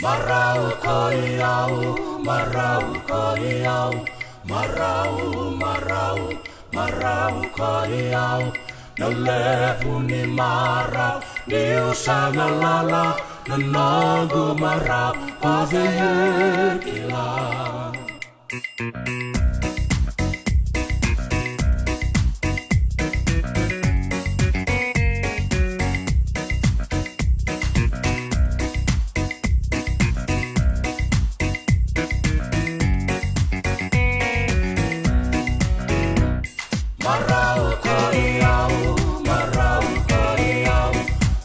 Marau koiau, marau koiau, marau, marau, marau koiau. Na lepu ni marau, ni usanga lala, na nagu marau, paveye kila. Marau koiau, marau koiau,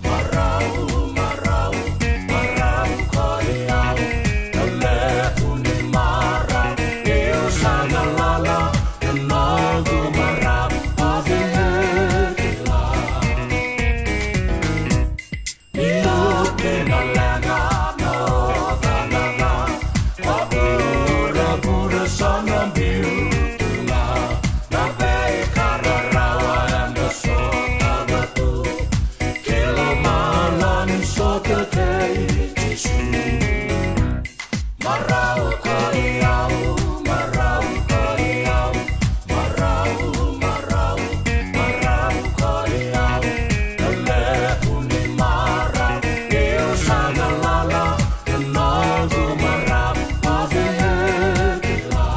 marau, marau, marau koiau. Na lepu ni marau, ni usanga lala, na nagu marau, paveye kila. Iuke na lenga no thanaga, pura sana biu. Marau koiau, marau koiau, marau, marau, marau koiau. Na lepu ni marau, ni usanga lala, na nagu marau, paveye kila.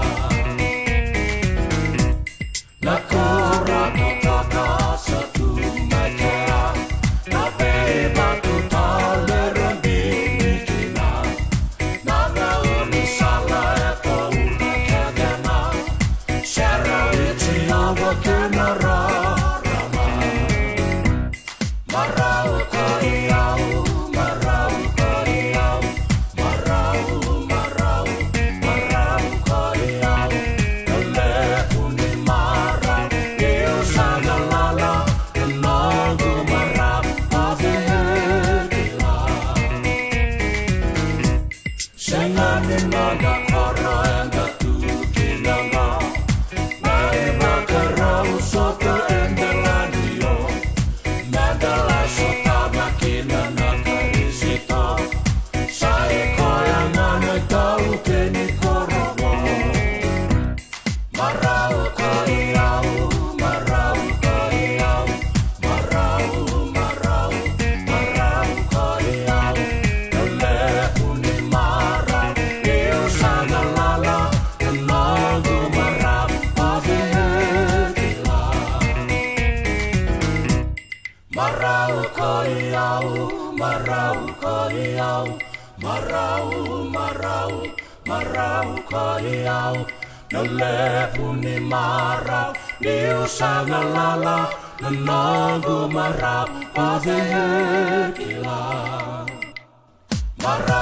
Na kora kotaka sa tumakea, na beba tutale bikina. Marau koiau, marau koiau, marau, marau, marau koiau. Na lepu ni marau, ni usanga lala, na nagu marau, paveye kila. Sengani naga kora enga tukinanga, naiba karau soka endelania. Nadala sota makina na karisito, sai koyangana tau keni korobo. Marau koiau, marau koiau, marau, marau, marau koiau. Na lepu ni marau, ni usanga lala, na nagu marau, paveye kila. Marau koiau, marau koiau, marau, marau, marau koiau. Na lepu ni marau, ni usanga lala, na nagu marau, paveye kila. Marau